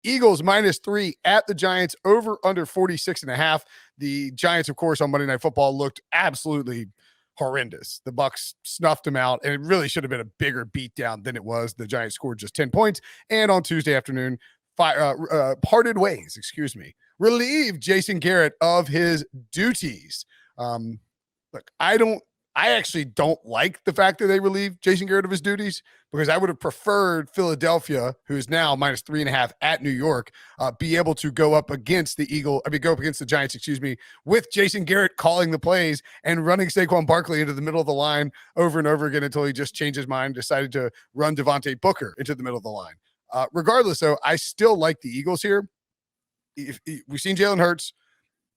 Eagles -3 at the Giants, over under 46.5. The Giants, of course, on Monday Night Football looked absolutely horrendous. The Bucs snuffed them out, and it really should have been a bigger beatdown than it was. The Giants scored just 10 points, and on Tuesday afternoon, parted ways, relieved Jason Garrett of his duties. Look, I actually don't like the fact that they relieved Jason Garrett of his duties, because I would have preferred Philadelphia, who is now -3.5 at New York, be able to go up against the Giants, with Jason Garrett calling the plays and running Saquon Barkley into the middle of the line over and over again until he just changed his mind, decided to run Devontae Booker into the middle of the line. Regardless, though, I still like the Eagles here. We've seen Jalen Hurts.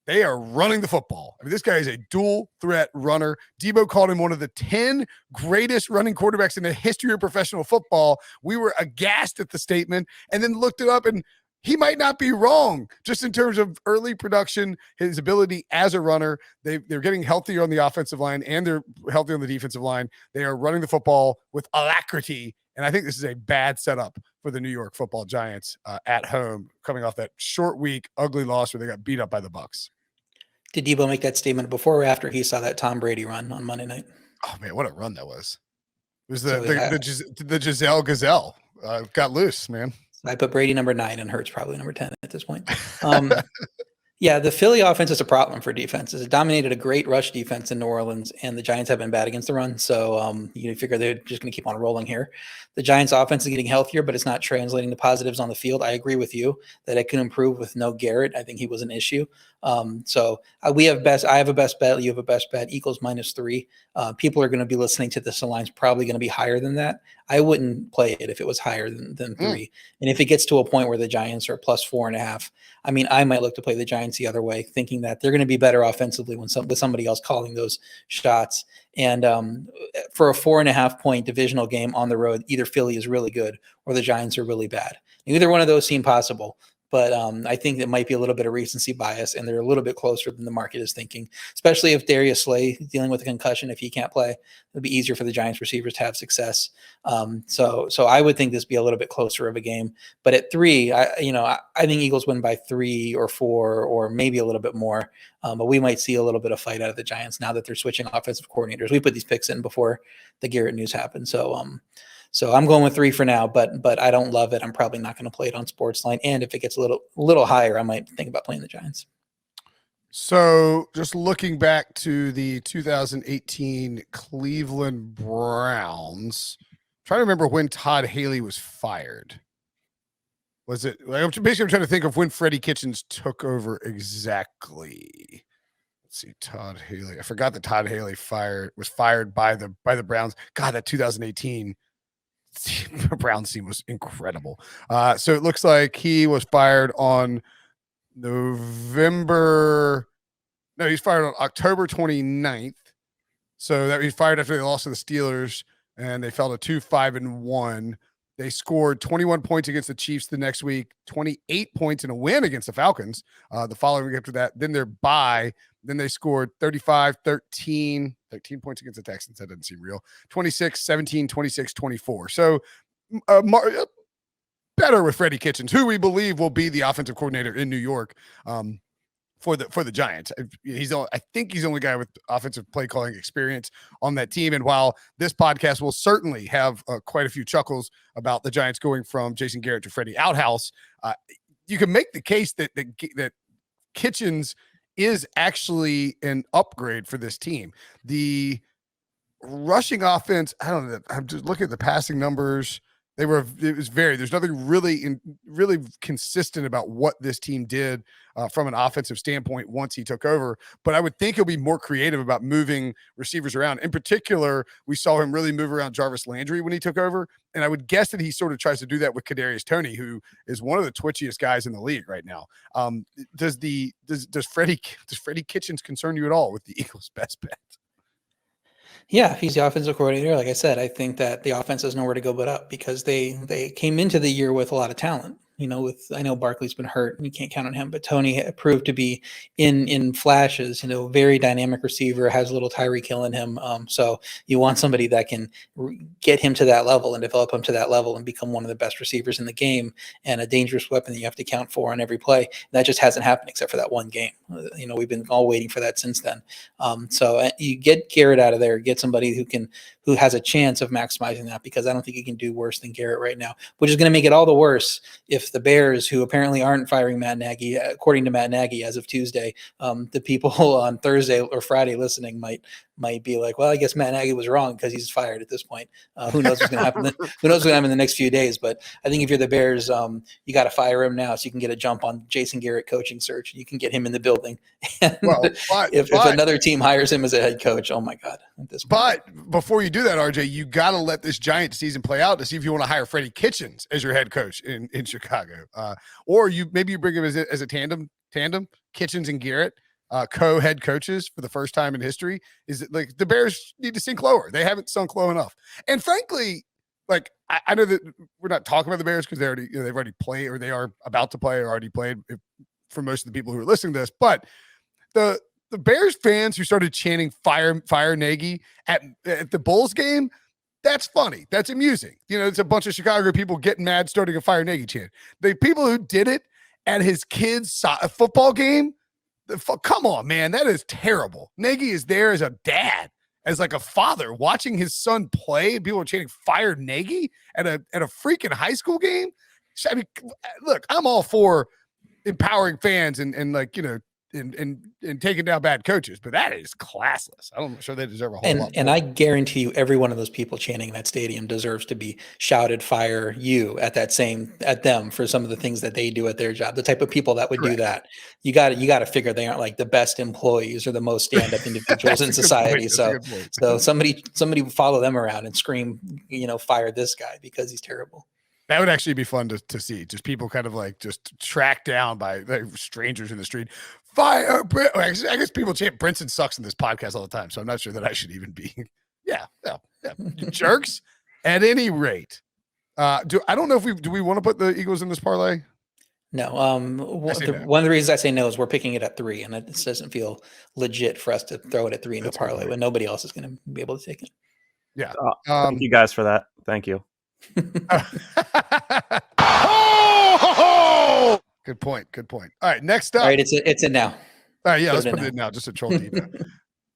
They are running the football. I mean, this guy is a dual threat runner. Debo called him one of the 10 greatest running quarterbacks in the history of professional football. We were aghast at the statement and then looked it up, and he might not be wrong just in terms of early production, his ability as a runner. They're getting healthier on the offensive line, and they're healthy on the defensive line. They are running the football with alacrity, and I think this is a bad setup for the New York Football Giants at home, coming off that short week, ugly loss where they got beat up by the Bucs. Did Debo make that statement before or after he saw that Tom Brady run on Monday night? Oh man, what a run that was! It was the Giselle Gazelle got loose, man. I put Brady number 9 and Hurts probably number 10 at this point. Yeah, the Philly offense is a problem for defenses. It dominated a great rush defense in New Orleans, and the Giants have been bad against the run. So you figure they're just going to keep on rolling here. The Giants offense is getting healthier, but it's not translating to positives on the field. I agree with you that it can improve with no Garrett. I think he was an issue. We have I have a best bet. You have a best bet. Eagles -3. People are going to be listening to this. The line's probably going to be higher than that. I wouldn't play it if it was higher than 3. And if it gets to a point where the Giants are +4.5, I mean, I might look to play the Giants the other way, thinking that they're going to be better offensively with somebody else calling those shots. And for a 4.5-point divisional game on the road, either Philly is really good or the Giants are really bad. Either one of those seem possible. But I think it might be a little bit of recency bias, and they're a little bit closer than the market is thinking, especially if Darius Slay is dealing with a concussion. If he can't play, it'll be easier for the Giants receivers to have success. So I would think this be a little bit closer of a game. But at 3, I think Eagles win by 3 or 4 or maybe a little bit more. But we might see a little bit of fight out of the Giants now that they're switching offensive coordinators. We put these picks in before the Garrett news happened. So I'm going with 3 for now, but I don't love it. I'm probably not going to play it on Sportsline. And if it gets a little higher, I might think about playing the Giants. So just looking back to the 2018 Cleveland Browns, trying to remember when Todd Haley was fired. Was it I'm trying to think of when Freddie Kitchens took over exactly. Let's see, Todd Haley. I forgot that Todd Haley was fired by the Browns. God, that 2018 Browns team was incredible. So it looks like he was fired on he's fired on October 29th. So that he's fired after they lost to the Steelers and they fell to 2-5-1. They scored 21 points against the Chiefs the next week, 28 points in a win against the Falcons. The following week after that, then their bye. Then they scored 13 points against the Texans. That doesn't seem real. 26, 17, 26, 24. So better with Freddie Kitchens, who we believe will be the offensive coordinator in New York for the Giants. I think he's the only guy with offensive play calling experience on that team. And while this podcast will certainly have quite a few chuckles about the Giants going from Jason Garrett to Freddie Outhouse, you can make the case that Kitchens is actually an upgrade for this team. The rushing offense, I don't know. I'm just looking at the passing numbers. There's nothing really consistent about what this team did from an offensive standpoint once he took over. But I would think he'll be more creative about moving receivers around. In particular, we saw him really move around Jarvis Landry when he took over. And I would guess that he sort of tries to do that with Kadarius Toney, who is one of the twitchiest guys in the league right now. Does Freddie Kitchens concern you at all with the Eagles' best bet? Yeah, if he's the offensive coordinator, like I said, I think that the offense has nowhere to go but up because they came into the year with a lot of talent. I know Barkley's been hurt and you can't count on him, but Tony proved to be in flashes, very dynamic receiver, has a little Tyreek Hill in him. So you want somebody that can get him to that level and develop him to that level and become one of the best receivers in the game and a dangerous weapon that you have to count for on every play. And that just hasn't happened except for that one game. We've been all waiting for that since then. So you get Garrett out of there, get somebody who has a chance of maximizing that, because I don't think you can do worse than Garrett right now, which is going to make it all the worse if the Bears, who apparently aren't firing Matt Nagy, according to Matt Nagy as of Tuesday, the people on Thursday or Friday listening might be like, well, I guess Matt Nagy was wrong because he's fired at this point. Who knows what's going to happen? Who knows what's going to happen in the next few days? But I think if you're the Bears, you got to fire him now so you can get a jump on Jason Garrett coaching search. You can get him in the building. And if another team hires him as a head coach, oh my God! At this point. But before you do that, RJ, you got to let this Giants season play out to see if you want to hire Freddie Kitchens as your head coach in Chicago, or maybe you bring him as a tandem, Kitchens and Garrett. Co-head coaches for the first time in history. Is it like the Bears need to sink lower? They haven't sunk low enough. And frankly, like I know that we're not talking about the Bears because they've already played, or they are about to play or already played for most of the people who are listening to this. But the Bears fans who started chanting fire Nagy at the Bulls game, that's funny. That's amusing. It's a bunch of Chicago people getting mad, starting a fire Nagy chant. The people who did it at his kids' football game, come on, man. That is terrible. Nagy is there as a dad, as like a father, watching his son play, and people are chanting "Fire Nagy" at a freaking high school game. I mean, look, I'm all for empowering fans and taking down bad coaches, but that is classless. I'm sure they deserve a whole lot. And I guarantee you, every one of those people chanting in that stadium deserves to be shouted "Fire you" at them for some of the things that they do at their job. The type of people that would do that, you got to figure they aren't like the best employees or the most stand-up individuals in society. So somebody follow them around and scream, fire this guy because he's terrible. That would actually be fun to see. Just people kind of like just tracked down by strangers in the street. Fire! I guess people chant Brinson sucks in this podcast all the time, so I'm not sure that I should even be. Yeah. You jerks. At any rate, I don't know if do we want to put the Eagles in this parlay? No. One of the reasons I say no is we're picking it at 3, and it doesn't feel legit for us to throw it at 3 into a parlay when nobody else is going to be able to take it. Yeah. Thank you guys for that. Thank you. Good point. All right, next up. All right, it's in now. All right, yeah, let's put it in now, just to troll Dino.